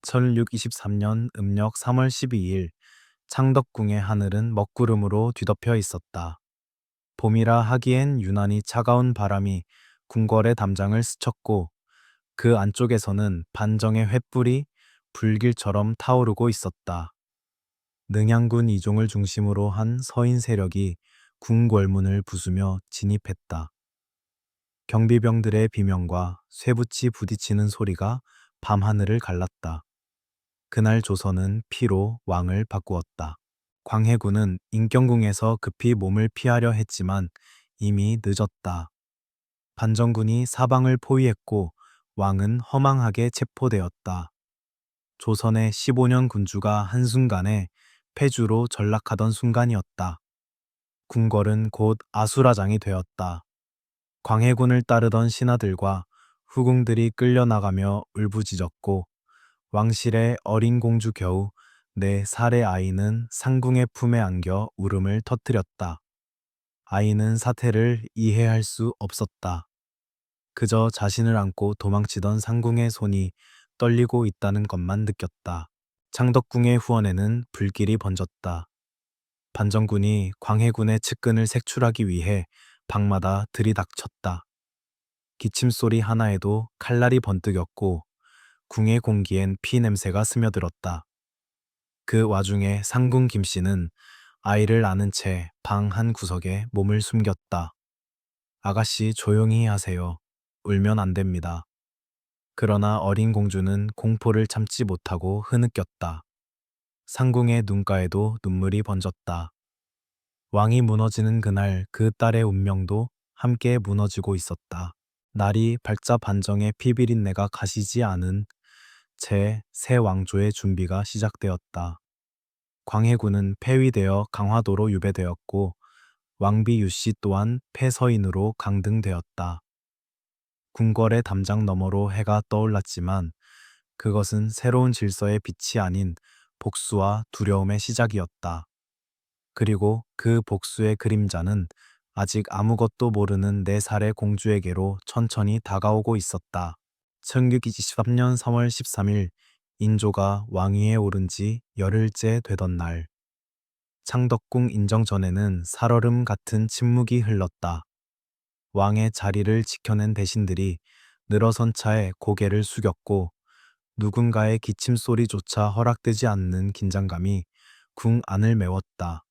1623년 음력 3월 12일 창덕궁의 하늘은 먹구름으로 뒤덮여 있었다. 봄이라 하기엔 유난히 차가운 바람이 궁궐의 담장을 스쳤고 그 안쪽에서는 반정의 횃불이 불길처럼 타오르고 있었다. 능양군 이종을 중심으로 한 서인 세력이 궁궐문을 부수며 진입했다. 경비병들의 비명과 쇠붙이 부딪히는 소리가 밤하늘을 갈랐다. 그날 조선은 피로 왕을 바꾸었다. 광해군은 인경궁에서 급히 몸을 피하려 했지만 이미 늦었다. 반정군이 사방을 포위했고 왕은 허망하게 체포되었다. 조선의 15년 군주가 한순간에 패주로 전락하던 순간이었다. 궁궐은 곧 아수라장이 되었다. 광해군을 따르던 신하들과 후궁들이 끌려나가며 울부짖었고 왕실의 어린 공주 겨우 4살의 아이는 상궁의 품에 안겨 울음을 터뜨렸다. 아이는 사태를 이해할 수 없었다. 그저 자신을 안고 도망치던 상궁의 손이 떨리고 있다는 것만 느꼈다. 창덕궁의 후원에는 불길이 번졌다. 반정군이 광해군의 측근을 색출하기 위해 방마다 들이닥쳤다. 기침소리 하나에도 칼날이 번뜩였고 궁의 공기엔 피 냄새가 스며들었다. 그 와중에 상궁 김씨는 아이를 안은 채 방 한 구석에 몸을 숨겼다. 아가씨 조용히 하세요. 울면 안 됩니다. 그러나 어린 공주는 공포를 참지 못하고 흐느꼈다. 상궁의 눈가에도 눈물이 번졌다. 왕이 무너지는 그날 그 딸의 운명도 함께 무너지고 있었다. 날이 밝자 반정의 피비린내가 가시지 않은 채 새 왕조의 준비가 시작되었다. 광해군은 폐위되어 강화도로 유배되었고 왕비 유씨 또한 폐서인으로 강등되었다. 궁궐의 담장 너머로 해가 떠올랐지만 그것은 새로운 질서의 빛이 아닌 복수와 두려움의 시작이었다. 그리고 그 복수의 그림자는 아직 아무것도 모르는 4살의 공주에게로 천천히 다가오고 있었다. 1623년 3월 13일 인조가 왕위에 오른 지 열흘째 되던 날, 창덕궁 인정전에는 살얼음 같은 침묵이 흘렀다. 왕의 자리를 지켜낸 대신들이 늘어선 차에 고개를 숙였고 누군가의 기침 소리조차 허락되지 않는 긴장감이 궁 안을 메웠다.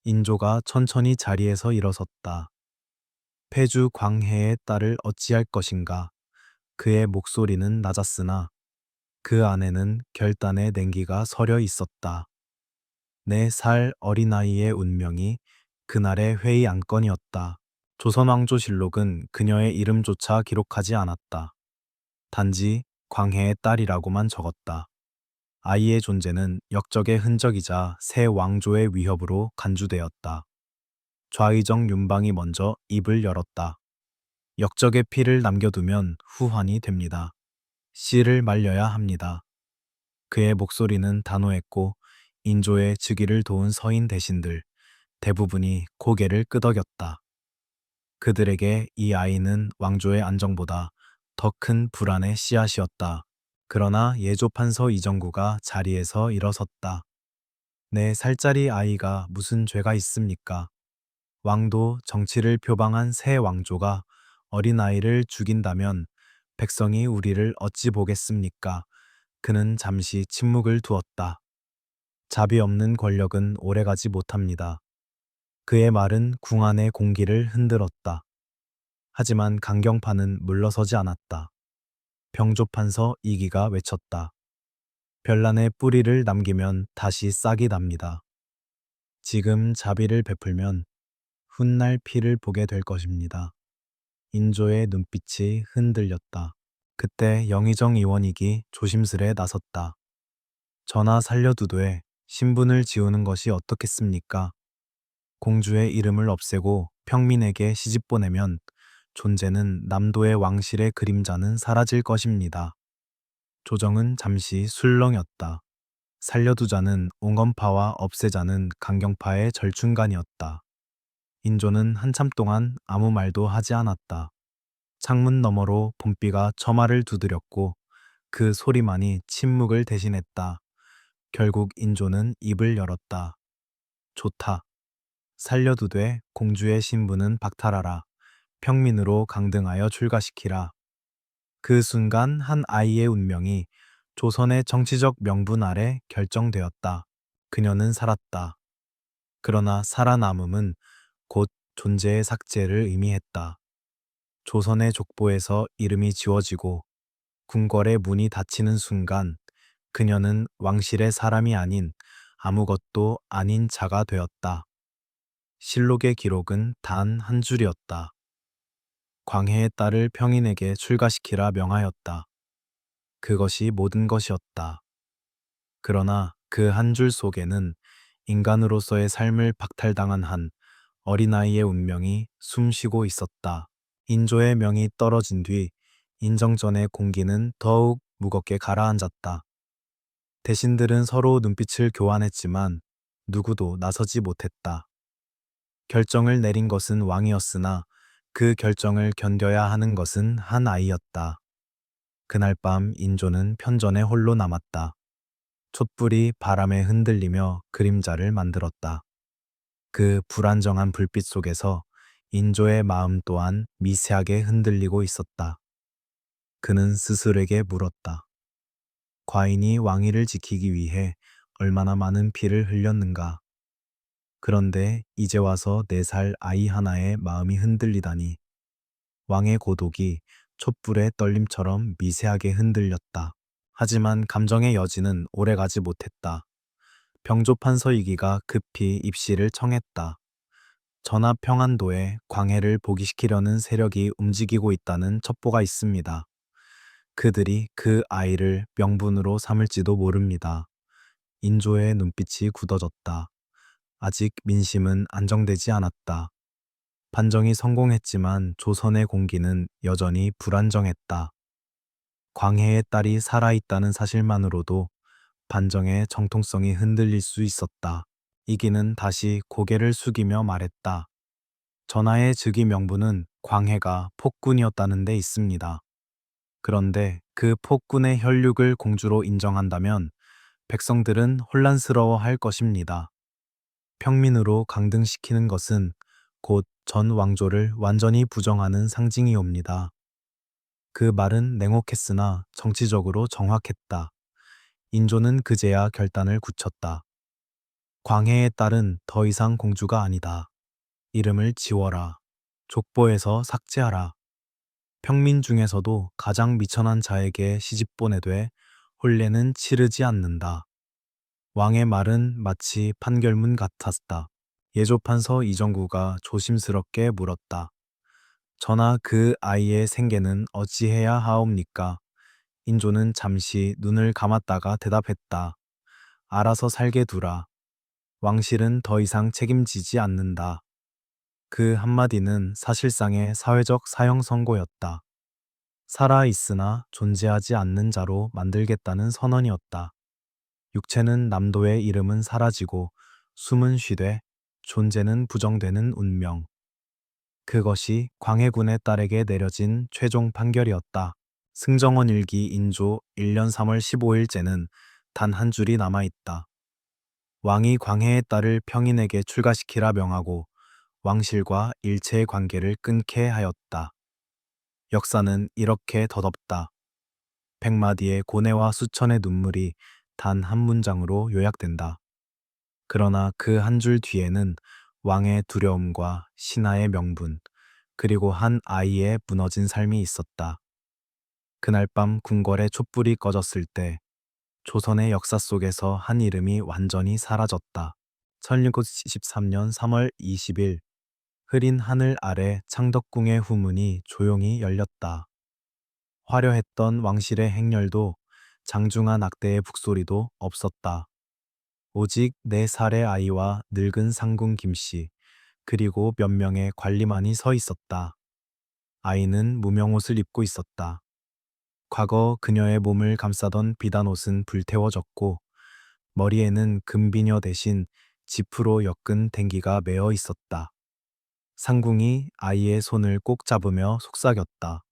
인조가 천천히 자리에서 일어섰다. 패주 광해의 딸을 어찌할 것인가. 그의 목소리는 낮았으나 그 안에는 결단의 냉기가 서려 있었다. 4살 어린아이의 운명이 그날의 회의 안건이었다. 조선왕조실록은 그녀의 이름조차 기록하지 않았다. 단지 광해의 딸이라고만 적었다. 아이의 존재는 역적의 흔적이자 새 왕조의 위협으로 간주되었다. 좌의정 윤방이 먼저 입을 열었다. 역적의 피를 남겨두면 후환이 됩니다. 씨를 말려야 합니다. 그의 목소리는 단호했고 인조의 즉위를 도운 서인 대신들 대부분이 고개를 끄덕였다. 그들에게 이 아이는 왕조의 안정보다 더 큰 불안의 씨앗이었다. 그러나 예조판서 이정구가 자리에서 일어섰다. 4살짜리 아이가 무슨 죄가 있습니까? 왕도 정치를 표방한 새 왕조가 어린아이를 죽인다면 백성이 우리를 어찌 보겠습니까? 그는 잠시 침묵을 두었다. 자비 없는 권력은 오래가지 못합니다. 그의 말은 궁 안의 공기를 흔들었다. 하지만 강경파는 물러서지 않았다. 병조판서 이기가 외쳤다. 별난의 뿌리를 남기면 다시 싹이 납니다. 지금 자비를 베풀면 훗날 피를 보게 될 것입니다. 인조의 눈빛이 흔들렸다. 그때 영의정 의원이기 조심스레 나섰다. 전하 살려두되 신분을 지우는 것이 어떻겠습니까? 공주의 이름을 없애고 평민에게 시집 보내면 존재는 남도의 왕실의 그림자는 사라질 것입니다. 조정은 잠시 술렁였다. 살려두자는 옹건파와 없애자는 강경파의 절충간이었다. 인조는 한참 동안 아무 말도 하지 않았다. 창문 너머로 봄비가 처마를 두드렸고 그 소리만이 침묵을 대신했다. 결국 인조는 입을 열었다. 좋다. 살려두되 공주의 신분은 박탈하라. 평민으로 강등하여 출가시키라. 그 순간 한 아이의 운명이 조선의 정치적 명분 아래 결정되었다. 그녀는 살았다. 그러나 살아남음은 곧 존재의 삭제를 의미했다. 조선의 족보에서 이름이 지워지고 궁궐의 문이 닫히는 순간 그녀는 왕실의 사람이 아닌 아무것도 아닌 자가 되었다. 실록의 기록은 단 한 줄이었다. 광해의 딸을 평인에게 출가시키라 명하였다. 그것이 모든 것이었다. 그러나 그 한 줄 속에는 인간으로서의 삶을 박탈당한 한 어린아이의 운명이 숨쉬고 있었다. 인조의 명이 떨어진 뒤 인정전의 공기는 더욱 무겁게 가라앉았다. 대신들은 서로 눈빛을 교환했지만 누구도 나서지 못했다. 결정을 내린 것은 왕이었으나 그 결정을 견뎌야 하는 것은 한 아이였다. 그날 밤 인조는 편전에 홀로 남았다. 촛불이 바람에 흔들리며 그림자를 만들었다. 그 불안정한 불빛 속에서 인조의 마음 또한 미세하게 흔들리고 있었다. 그는 스스로에게 물었다. 과인이 왕위를 지키기 위해 얼마나 많은 피를 흘렸는가. 그런데 이제 와서 4살 아이 하나의 마음이 흔들리다니. 왕의 고독이 촛불의 떨림처럼 미세하게 흔들렸다. 하지만 감정의 여지는 오래가지 못했다. 병조판 서이기가 급히 입시를 청했다. 전하 평안도에 광해를 복위시키려는 세력이 움직이고 있다는 첩보가 있습니다. 그들이 그 아이를 명분으로 삼을지도 모릅니다. 인조의 눈빛이 굳어졌다. 아직 민심은 안정되지 않았다. 반정이 성공했지만 조선의 공기는 여전히 불안정했다. 광해의 딸이 살아있다는 사실만으로도 반정의 정통성이 흔들릴 수 있었다. 이기는 다시 고개를 숙이며 말했다. 전하의 즉위 명분은 광해가 폭군이었다는 데 있습니다. 그런데 그 폭군의 혈육을 공주로 인정한다면 백성들은 혼란스러워할 것입니다. 평민으로 강등시키는 것은 곧 전 왕조를 완전히 부정하는 상징이옵니다. 그 말은 냉혹했으나 정치적으로 정확했다. 인조는 그제야 결단을 굳혔다. 광해의 딸은 더 이상 공주가 아니다. 이름을 지워라. 족보에서 삭제하라. 평민 중에서도 가장 미천한 자에게 시집 보내되 혼례는 치르지 않는다. 왕의 말은 마치 판결문 같았다. 예조판서 이정구가 조심스럽게 물었다. 전하 그 아이의 생계는 어찌해야 하옵니까? 인조는 잠시 눈을 감았다가 대답했다. 알아서 살게 두라. 왕실은 더 이상 책임지지 않는다. 그 한마디는 사실상의 사회적 사형 선고였다. 살아있으나 존재하지 않는 자로 만들겠다는 선언이었다. 육체는 남도의 이름은 사라지고 숨은 쉬되 존재는 부정되는 운명. 그것이 광해군의 딸에게 내려진 최종 판결이었다. 승정원 일기 인조 1년 3월 15일째는 단 한 줄이 남아있다. 왕이 광해의 딸을 평인에게 출가시키라 명하고 왕실과 일체의 관계를 끊게 하였다. 역사는 이렇게 덧없다. 100마디의 고뇌와 수천의 눈물이 단 한 문장으로 요약된다. 그러나 그 한 줄 뒤에는 왕의 두려움과 신하의 명분, 그리고 한 아이의 무너진 삶이 있었다. 그날 밤 궁궐의 촛불이 꺼졌을 때 조선의 역사 속에서 한 이름이 완전히 사라졌다. 1673년 3월 20일 흐린 하늘 아래 창덕궁의 후문이 조용히 열렸다. 화려했던 왕실의 행렬도 장중한 악대의 북소리도 없었다. 오직 4살의 아이와 늙은 상궁 김씨, 그리고 몇 명의 관리만이 서 있었다. 아이는 무명옷을 입고 있었다. 과거 그녀의 몸을 감싸던 비단옷은 불태워졌고 머리에는 금비녀 대신 지프로 엮은 댕기가 매어 있었다. 상궁이 아이의 손을 꼭 잡으며 속삭였다.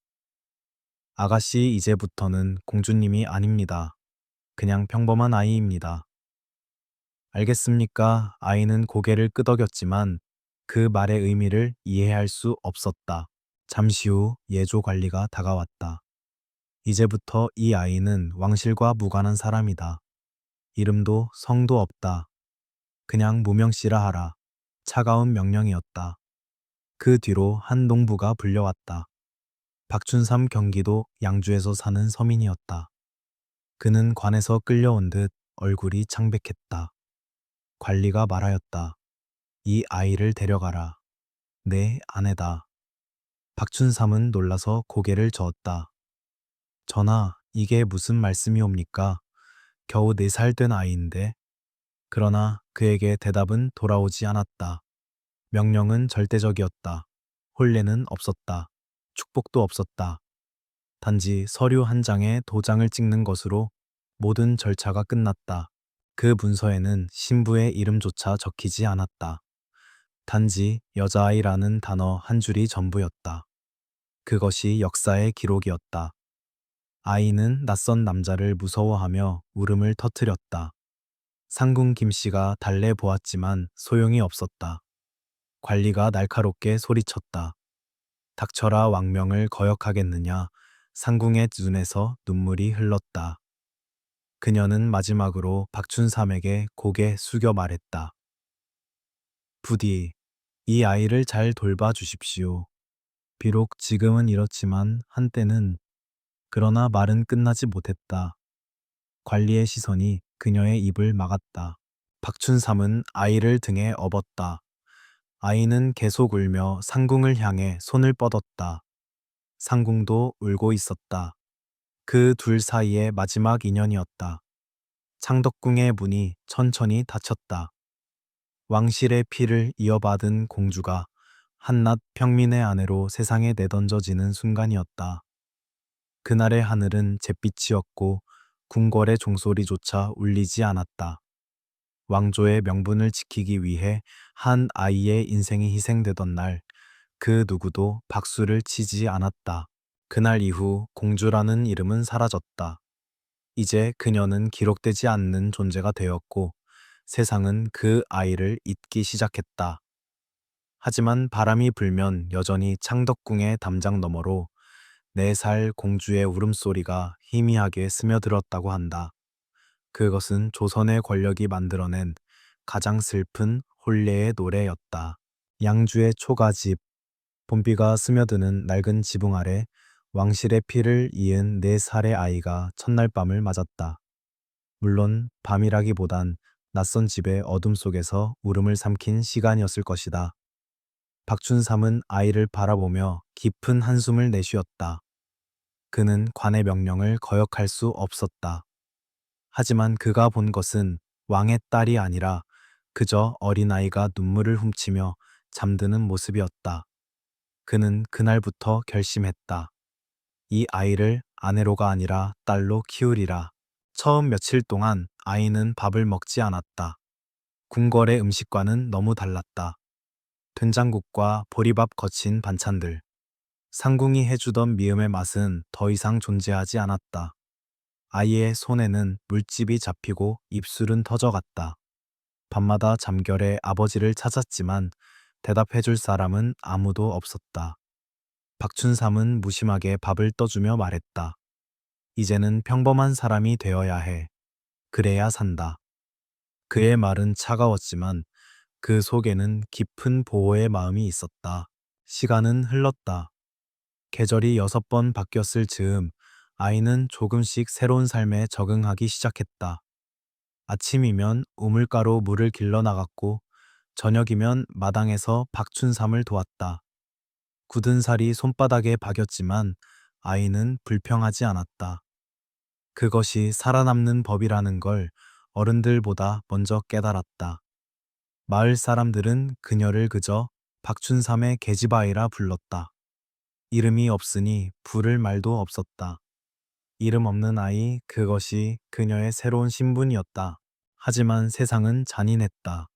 아가씨, 이제부터는 공주님이 아닙니다. 그냥 평범한 아이입니다. 알겠습니까? 아이는 고개를 끄덕였지만 그 말의 의미를 이해할 수 없었다. 잠시 후 예조 관리가 다가왔다. 이제부터 이 아이는 왕실과 무관한 사람이다. 이름도 성도 없다. 그냥 무명씨라 하라. 차가운 명령이었다. 그 뒤로 한 농부가 불려왔다. 박춘삼 경기도 양주에서 사는 서민이었다. 그는 관에서 끌려온 듯 얼굴이 창백했다. 관리가 말하였다. 이 아이를 데려가라. 내 아내다. 박춘삼은 놀라서 고개를 저었다. 전하, 이게 무슨 말씀이옵니까? 겨우 4살 된 아이인데. 그러나 그에게 대답은 돌아오지 않았다. 명령은 절대적이었다. 혼례는 없었다. 축복도 없었다. 단지 서류 한 장에 도장을 찍는 것으로 모든 절차가 끝났다. 그 문서에는 신부의 이름조차 적히지 않았다. 단지 여자아이라는 단어 한 줄이 전부였다. 그것이 역사의 기록이었다. 아이는 낯선 남자를 무서워하며 울음을 터뜨렸다. 상궁 김씨가 달래보았지만 소용이 없었다. 관리가 날카롭게 소리쳤다. 닥쳐라, 왕명을 거역하겠느냐. 상궁의 눈에서 눈물이 흘렀다. 그녀는 마지막으로 박춘삼에게 고개 숙여 말했다. 부디 이 아이를 잘 돌봐 주십시오. 비록 지금은 이렇지만 한때는. 그러나 말은 끝나지 못했다. 관리의 시선이 그녀의 입을 막았다. 박춘삼은 아이를 등에 업었다. 아이는 계속 울며 상궁을 향해 손을 뻗었다. 상궁도 울고 있었다. 그 둘 사이의 마지막 인연이었다. 창덕궁의 문이 천천히 닫혔다. 왕실의 피를 이어받은 공주가 한낱 평민의 아내로 세상에 내던져지는 순간이었다. 그날의 하늘은 잿빛이었고 궁궐의 종소리조차 울리지 않았다. 왕조의 명분을 지키기 위해 한 아이의 인생이 희생되던 날, 그 누구도 박수를 치지 않았다. 그날 이후 공주라는 이름은 사라졌다. 이제 그녀는 기록되지 않는 존재가 되었고 세상은 그 아이를 잊기 시작했다. 하지만 바람이 불면 여전히 창덕궁의 담장 너머로 4살 공주의 울음소리가 희미하게 스며들었다고 한다. 그것은 조선의 권력이 만들어낸 가장 슬픈 혼례의 노래였다. 양주의 초가집, 봄비가 스며드는 낡은 지붕 아래 왕실의 피를 이은 4살의 아이가 첫날 밤을 맞았다. 물론 밤이라기보단 낯선 집의 어둠 속에서 울음을 삼킨 시간이었을 것이다. 박춘삼은 아이를 바라보며 깊은 한숨을 내쉬었다. 그는 관의 명령을 거역할 수 없었다. 하지만 그가 본 것은 왕의 딸이 아니라 그저 어린아이가 눈물을 훔치며 잠드는 모습이었다. 그는 그날부터 결심했다. 이 아이를 아내로가 아니라 딸로 키우리라. 처음 며칠 동안 아이는 밥을 먹지 않았다. 궁궐의 음식과는 너무 달랐다. 된장국과 보리밥 거친 반찬들. 상궁이 해주던 미음의 맛은 더 이상 존재하지 않았다. 아이의 손에는 물집이 잡히고 입술은 터져갔다. 밤마다 잠결에 아버지를 찾았지만 대답해줄 사람은 아무도 없었다. 박춘삼은 무심하게 밥을 떠주며 말했다. 이제는 평범한 사람이 되어야 해. 그래야 산다. 그의 말은 차가웠지만 그 속에는 깊은 보호의 마음이 있었다. 시간은 흘렀다. 계절이 6번 바뀌었을 즈음 아이는 조금씩 새로운 삶에 적응하기 시작했다. 아침이면 우물가로 물을 길러 나갔고 저녁이면 마당에서 박춘삼을 도왔다. 굳은 살이 손바닥에 박였지만 아이는 불평하지 않았다. 그것이 살아남는 법이라는 걸 어른들보다 먼저 깨달았다. 마을 사람들은 그녀를 그저 박춘삼의 계집아이라 불렀다. 이름이 없으니 부를 말도 없었다. 이름 없는 아이, 그것이 그녀의 새로운 신분이었다. 하지만 세상은 잔인했다.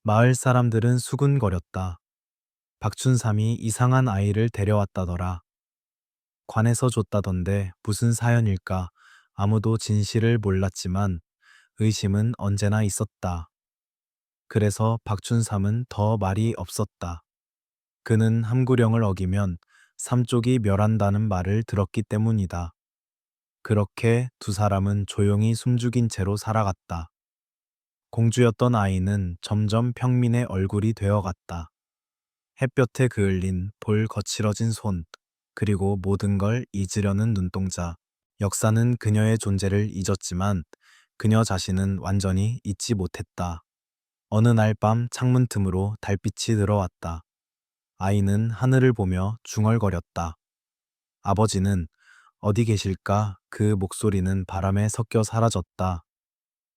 마을 사람들은 수군거렸다. 박춘삼이 이상한 아이를 데려왔다더라. 관에서 줬다던데 무슨 사연일까? 아무도 진실을 몰랐지만 의심은 언제나 있었다. 그래서 박춘삼은 더 말이 없었다. 그는 함구령을 어기면 삼족이 멸한다는 말을 들었기 때문이다. 그렇게 두 사람은 조용히 숨죽인 채로 살아갔다. 공주였던 아이는 점점 평민의 얼굴이 되어갔다. 햇볕에 그을린 볼 거칠어진 손, 그리고 모든 걸 잊으려는 눈동자. 역사는 그녀의 존재를 잊었지만 그녀 자신은 완전히 잊지 못했다. 어느 날 밤 창문 틈으로 달빛이 들어왔다. 아이는 하늘을 보며 중얼거렸다. 아버지는 어디 계실까? 그 목소리는 바람에 섞여 사라졌다.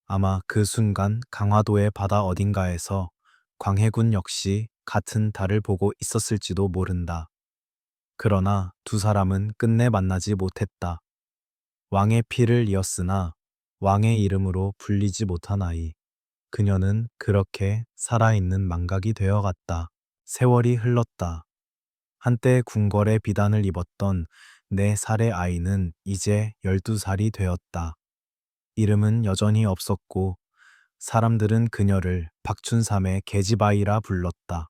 아마 그 순간 강화도의 바다 어딘가에서 광해군 역시 같은 달을 보고 있었을지도 모른다. 그러나 두 사람은 끝내 만나지 못했다. 왕의 피를 이었으나 왕의 이름으로 불리지 못한 아이. 그녀는 그렇게 살아있는 망각이 되어갔다. 세월이 흘렀다. 한때 궁궐의 비단을 입었던 4살의 아이는 이제 12살이 되었다. 이름은 여전히 없었고 사람들은 그녀를 박춘삼의 계집아이라 불렀다.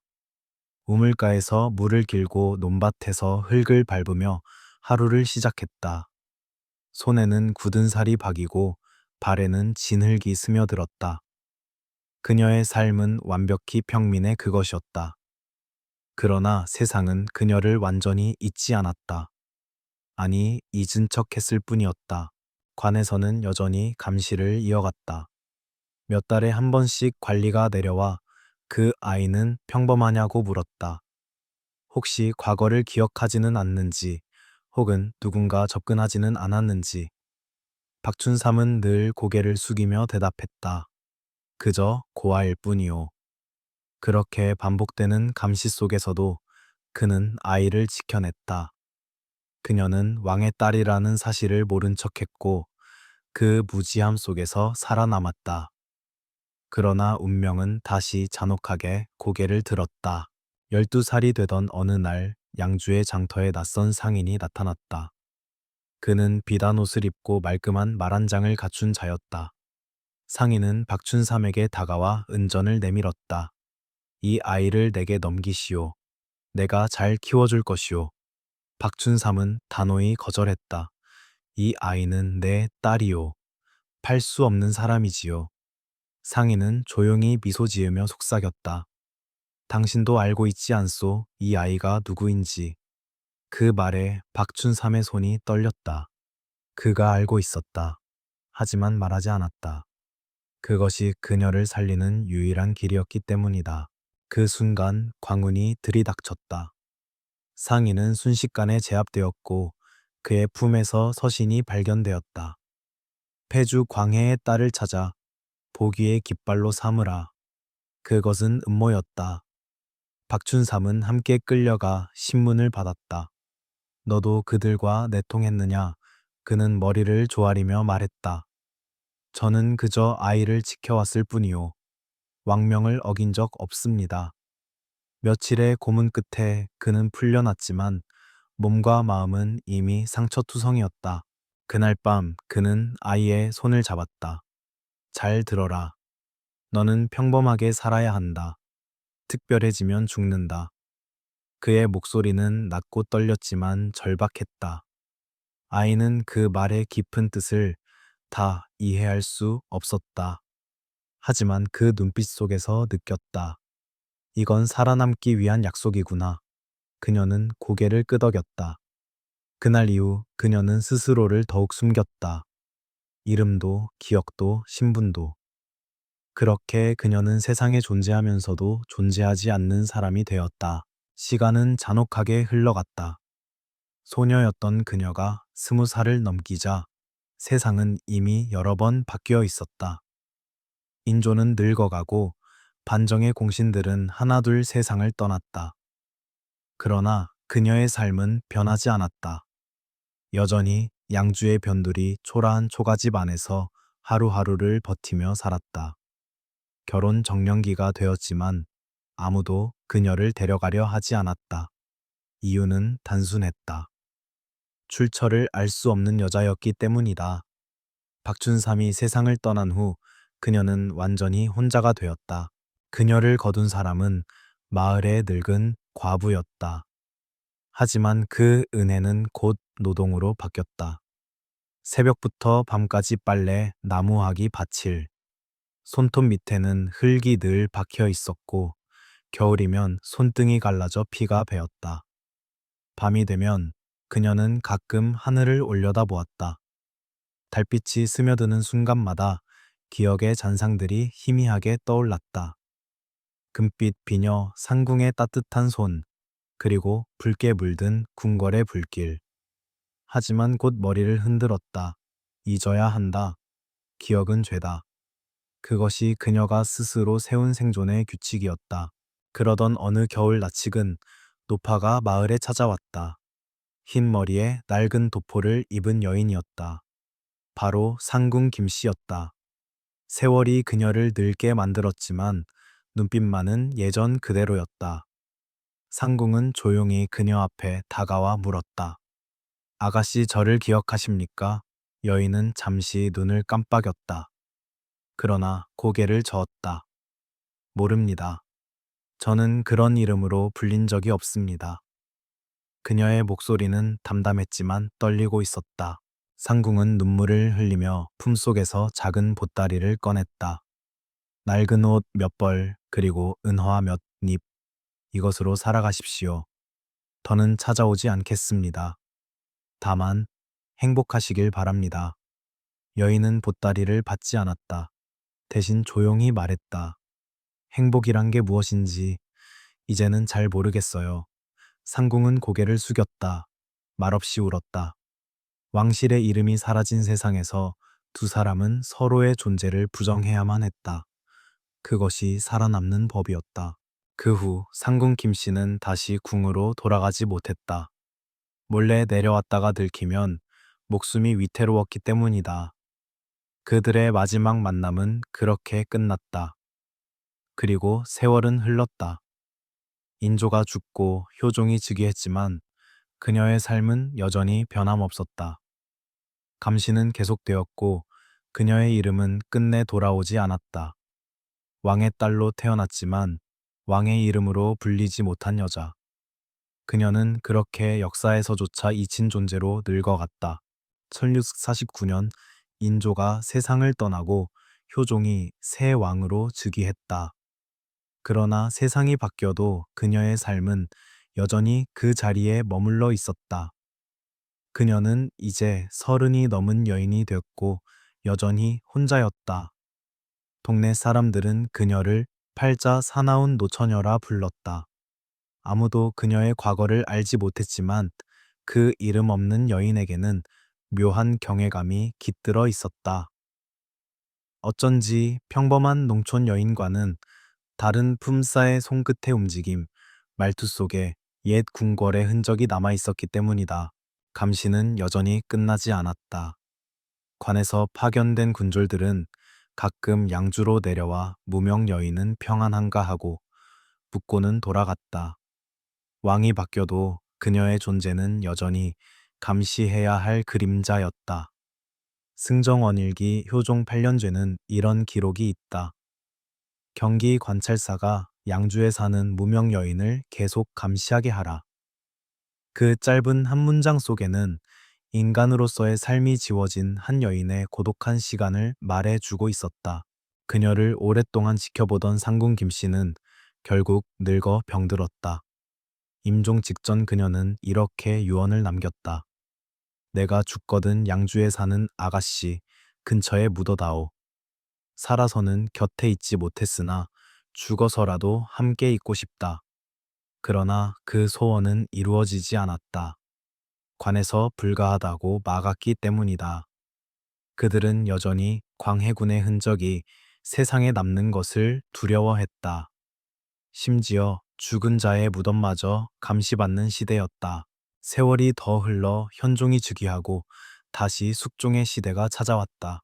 우물가에서 물을 길고 논밭에서 흙을 밟으며 하루를 시작했다. 손에는 굳은 살이 박이고 발에는 진흙이 스며들었다. 그녀의 삶은 완벽히 평민의 그것이었다. 그러나 세상은 그녀를 완전히 잊지 않았다. 아니, 잊은 척 했을 뿐이었다. 관에서는 여전히 감시를 이어갔다. 몇 달에 한 번씩 관리가 내려와 그 아이는 평범하냐고 물었다. 혹시 과거를 기억하지는 않는지, 혹은 누군가 접근하지는 않았는지. 박춘삼은 늘 고개를 숙이며 대답했다. 그저 고아일 뿐이요. 그렇게 반복되는 감시 속에서도 그는 아이를 지켜냈다. 그녀는 왕의 딸이라는 사실을 모른 척했고 그 무지함 속에서 살아남았다. 그러나 운명은 다시 잔혹하게 고개를 들었다. 12살이 되던 어느 날 양주의 장터에 낯선 상인이 나타났다. 그는 비단 옷을 입고 말끔한 말 한 장을 갖춘 자였다. 상인은 박춘삼에게 다가와 은전을 내밀었다. 이 아이를 내게 넘기시오. 내가 잘 키워줄 것이오. 박춘삼은 단호히 거절했다. 이 아이는 내 딸이오. 팔 수 없는 사람이지요. 상인은 조용히 미소 지으며 속삭였다. 당신도 알고 있지 않소, 이 아이가 누구인지. 그 말에 박춘삼의 손이 떨렸다. 그가 알고 있었다. 하지만 말하지 않았다. 그것이 그녀를 살리는 유일한 길이었기 때문이다. 그 순간 광운이 들이닥쳤다. 상인은 순식간에 제압되었고 그의 품에서 서신이 발견되었다. 폐주 광해의 딸을 찾아 보기의 깃발로 삼으라. 그것은 음모였다. 박춘삼은 함께 끌려가 신문을 받았다. 너도 그들과 내통했느냐? 그는 머리를 조아리며 말했다. 저는 그저 아이를 지켜왔을 뿐이요. 왕명을 어긴 적 없습니다. 며칠의 고문 끝에 그는 풀려났지만 몸과 마음은 이미 상처투성이었다. 그날 밤 그는 아이의 손을 잡았다. 잘 들어라. 너는 평범하게 살아야 한다. 특별해지면 죽는다. 그의 목소리는 낮고 떨렸지만 절박했다. 아이는 그 말의 깊은 뜻을 다 이해할 수 없었다. 하지만 그 눈빛 속에서 느꼈다. 이건 살아남기 위한 약속이구나. 그녀는 고개를 끄덕였다. 그날 이후 그녀는 스스로를 더욱 숨겼다. 이름도, 기억도, 신분도. 그렇게 그녀는 세상에 존재하면서도 존재하지 않는 사람이 되었다. 시간은 잔혹하게 흘러갔다. 소녀였던 그녀가 20살을 넘기자 세상은 이미 여러 번 바뀌어 있었다. 인조는 늙어가고 반정의 공신들은 하나둘 세상을 떠났다. 그러나 그녀의 삶은 변하지 않았다. 여전히 양주의 변두리 초라한 초가집 안에서 하루하루를 버티며 살았다. 결혼 정년기가 되었지만 아무도 그녀를 데려가려 하지 않았다. 이유는 단순했다. 출처를 알 수 없는 여자였기 때문이다. 박춘삼이 세상을 떠난 후 그녀는 완전히 혼자가 되었다. 그녀를 거둔 사람은 마을의 늙은 과부였다. 하지만 그 은혜는 곧 노동으로 바뀌었다. 새벽부터 밤까지 빨래, 나무하기, 밭일. 손톱 밑에는 흙이 늘 박혀 있었고 겨울이면 손등이 갈라져 피가 배었다. 밤이 되면 그녀는 가끔 하늘을 올려다보았다. 달빛이 스며드는 순간마다 기억의 잔상들이 희미하게 떠올랐다. 금빛 비녀, 상궁의 따뜻한 손, 그리고 붉게 물든 궁궐의 불길. 하지만 곧 머리를 흔들었다. 잊어야 한다. 기억은 죄다. 그것이 그녀가 스스로 세운 생존의 규칙이었다. 그러던 어느 겨울 낯익은 노파가 마을에 찾아왔다. 흰 머리에 낡은 도포를 입은 여인이었다. 바로 상궁 김씨였다. 세월이 그녀를 늙게 만들었지만 눈빛만은 예전 그대로였다. 상궁은 조용히 그녀 앞에 다가와 물었다. 아가씨 저를 기억하십니까? 여인은 잠시 눈을 깜빡였다. 그러나 고개를 저었다. 모릅니다. 저는 그런 이름으로 불린 적이 없습니다. 그녀의 목소리는 담담했지만 떨리고 있었다. 상궁은 눈물을 흘리며 품속에서 작은 보따리를 꺼냈다. 낡은 옷 몇 벌, 그리고 은화 몇 잎, 이것으로 살아가십시오. 더는 찾아오지 않겠습니다. 다만 행복하시길 바랍니다. 여인은 보따리를 받지 않았다. 대신 조용히 말했다. 행복이란 게 무엇인지 이제는 잘 모르겠어요. 상궁은 고개를 숙였다. 말없이 울었다. 왕실의 이름이 사라진 세상에서 두 사람은 서로의 존재를 부정해야만 했다. 그것이 살아남는 법이었다. 그 후 상궁 김씨는 다시 궁으로 돌아가지 못했다. 몰래 내려왔다가 들키면 목숨이 위태로웠기 때문이다. 그들의 마지막 만남은 그렇게 끝났다. 그리고 세월은 흘렀다. 인조가 죽고 효종이 즉위했지만 그녀의 삶은 여전히 변함없었다. 감시는 계속되었고 그녀의 이름은 끝내 돌아오지 않았다. 왕의 딸로 태어났지만 왕의 이름으로 불리지 못한 여자. 그녀는 그렇게 역사에서조차 잊힌 존재로 늙어갔다. 1649년 인조가 세상을 떠나고 효종이 새 왕으로 즉위했다. 그러나 세상이 바뀌어도 그녀의 삶은 여전히 그 자리에 머물러 있었다. 그녀는 이제 30이 넘은 여인이 되었고 여전히 혼자였다. 동네 사람들은 그녀를 팔자 사나운 노처녀라 불렀다. 아무도 그녀의 과거를 알지 못했지만 그 이름 없는 여인에게는 묘한 경외감이 깃들어 있었다. 어쩐지 평범한 농촌 여인과는 다른 품사의 손끝의 움직임, 말투 속에 옛 궁궐의 흔적이 남아 있었기 때문이다. 감시는 여전히 끝나지 않았다. 관에서 파견된 군졸들은 가끔 양주로 내려와 무명 여인은 평안한가 하고 묻고는 돌아갔다. 왕이 바뀌어도 그녀의 존재는 여전히 감시해야 할 그림자였다. 승정원일기 효종 8년죄는 이런 기록이 있다. 경기 관찰사가 양주에 사는 무명 여인을 계속 감시하게 하라. 그 짧은 한 문장 속에는 인간으로서의 삶이 지워진 한 여인의 고독한 시간을 말해주고 있었다. 그녀를 오랫동안 지켜보던 상궁 김씨는 결국 늙어 병들었다. 임종 직전 그녀는 이렇게 유언을 남겼다. 내가 죽거든 양주에 사는 아가씨 근처에 묻어다오. 살아서는 곁에 있지 못했으나 죽어서라도 함께 있고 싶다. 그러나 그 소원은 이루어지지 않았다. 관에서 불가하다고 막았기 때문이다. 그들은 여전히 광해군의 흔적이 세상에 남는 것을 두려워했다. 심지어 죽은 자의 무덤마저 감시받는 시대였다. 세월이 더 흘러 현종이 즉위하고 다시 숙종의 시대가 찾아왔다.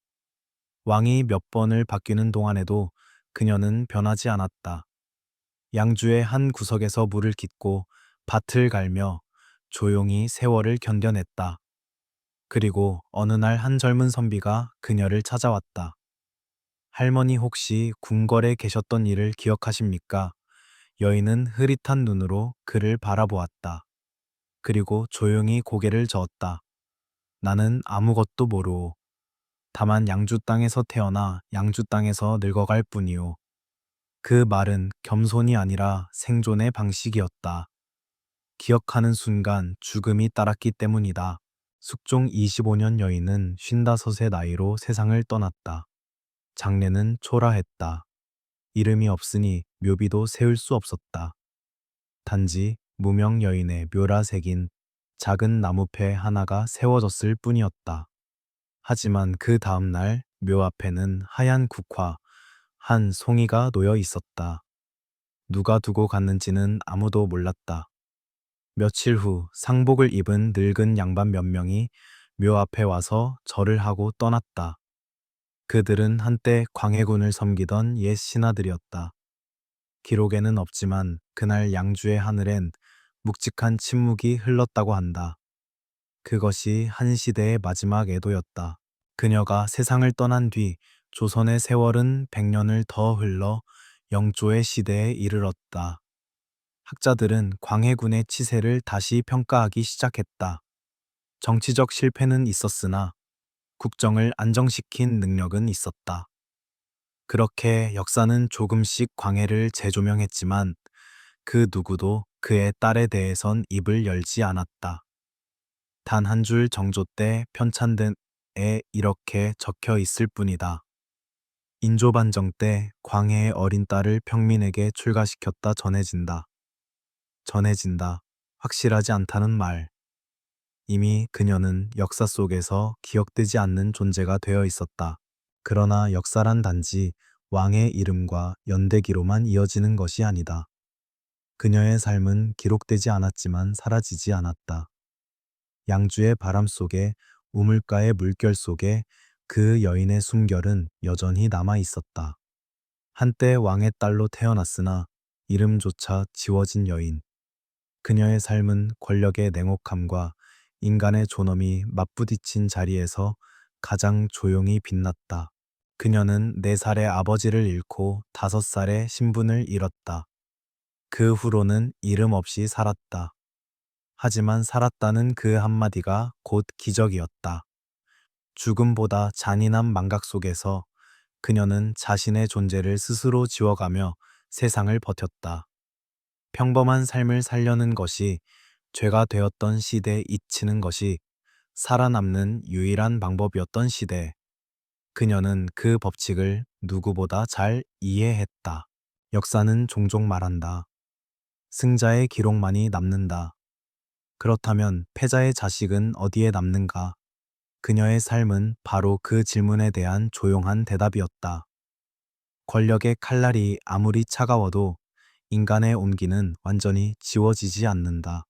왕이 몇 번을 바뀌는 동안에도 그녀는 변하지 않았다. 양주의 한 구석에서 물을 깃고 밭을 갈며 조용히 세월을 견뎌냈다. 그리고 어느 날 한 젊은 선비가 그녀를 찾아왔다. 할머니 혹시 궁궐에 계셨던 일을 기억하십니까? 여인은 흐릿한 눈으로 그를 바라보았다. 그리고 조용히 고개를 저었다. 나는 아무것도 모르오. 다만 양주 땅에서 태어나 양주 땅에서 늙어갈 뿐이오. 그 말은 겸손이 아니라 생존의 방식이었다. 기억하는 순간 죽음이 따랐기 때문이다. 숙종 25년 여인은 55의 나이로 세상을 떠났다. 장례는 초라했다. 이름이 없으니 묘비도 세울 수 없었다. 단지 무명 여인의 묘라 새긴 작은 나무패 하나가 세워졌을 뿐이었다. 하지만 그 다음 날 묘 앞에는 하얀 국화, 한 송이가 놓여 있었다. 누가 두고 갔는지는 아무도 몰랐다. 며칠 후 상복을 입은 늙은 양반 몇 명이 묘 앞에 와서 절을 하고 떠났다. 그들은 한때 광해군을 섬기던 옛 신하들이었다. 기록에는 없지만 그날 양주의 하늘엔 묵직한 침묵이 흘렀다고 한다. 그것이 한 시대의 마지막 애도였다. 그녀가 세상을 떠난 뒤 조선의 세월은 100년을 더 흘러 영조의 시대에 이르렀다. 학자들은 광해군의 치세를 다시 평가하기 시작했다. 정치적 실패는 있었으나 국정을 안정시킨 능력은 있었다. 그렇게 역사는 조금씩 광해를 재조명했지만 그 누구도 그의 딸에 대해선 입을 열지 않았다. 단 한 줄 정조 때 편찬된에 이렇게 적혀 있을 뿐이다. 인조반정 때 광해의 어린 딸을 평민에게 출가시켰다 전해진다. 전해진다. 확실하지 않다는 말. 이미 그녀는 역사 속에서 기억되지 않는 존재가 되어 있었다. 그러나 역사란 단지 왕의 이름과 연대기로만 이어지는 것이 아니다. 그녀의 삶은 기록되지 않았지만 사라지지 않았다. 양주의 바람 속에 우물가의 물결 속에 그 여인의 숨결은 여전히 남아 있었다. 한때 왕의 딸로 태어났으나 이름조차 지워진 여인. 그녀의 삶은 권력의 냉혹함과 인간의 존엄이 맞부딪힌 자리에서 가장 조용히 빛났다. 그녀는 4살의 아버지를 잃고 5살의 신분을 잃었다. 그 후로는 이름 없이 살았다. 하지만 살았다는 그 한마디가 곧 기적이었다. 죽음보다 잔인한 망각 속에서 그녀는 자신의 존재를 스스로 지워가며 세상을 버텼다. 평범한 삶을 살려는 것이 죄가 되었던 시대에 잊히는 것이 살아남는 유일한 방법이었던 시대. 그녀는 그 법칙을 누구보다 잘 이해했다. 역사는 종종 말한다. 승자의 기록만이 남는다. 그렇다면 패자의 자식은 어디에 남는가? 그녀의 삶은 바로 그 질문에 대한 조용한 대답이었다. 권력의 칼날이 아무리 차가워도 인간의 온기는 완전히 지워지지 않는다.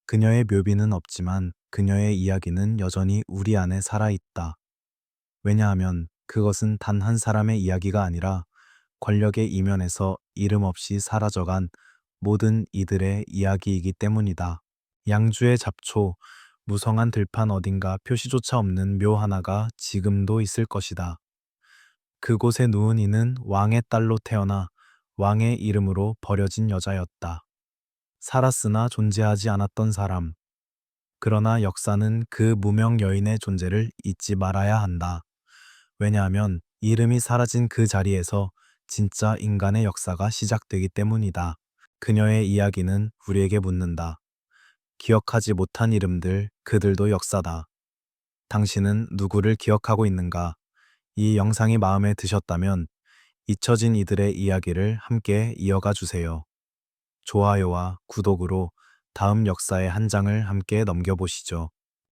그녀의 묘비는 없지만 그녀의 이야기는 여전히 우리 안에 살아있다. 왜냐하면 그것은 단 한 사람의 이야기가 아니라 권력의 이면에서 이름 없이 사라져간 모든 이들의 이야기이기 때문이다. 양주의 잡초, 무성한 들판 어딘가 표시조차 없는 묘 하나가 지금도 있을 것이다. 그곳에 누운 이는 왕의 딸로 태어나 왕의 이름으로 버려진 여자였다. 살았으나 존재하지 않았던 사람. 그러나 역사는 그 무명 여인의 존재를 잊지 말아야 한다. 왜냐하면 이름이 사라진 그 자리에서 진짜 인간의 역사가 시작되기 때문이다. 그녀의 이야기는 우리에게 묻는다. 기억하지 못한 이름들, 그들도 역사다. 당신은 누구를 기억하고 있는가? 이 영상이 마음에 드셨다면 잊혀진 이들의 이야기를 함께 이어가 주세요. 좋아요와 구독으로 다음 역사의 한 장을 함께 넘겨보시죠.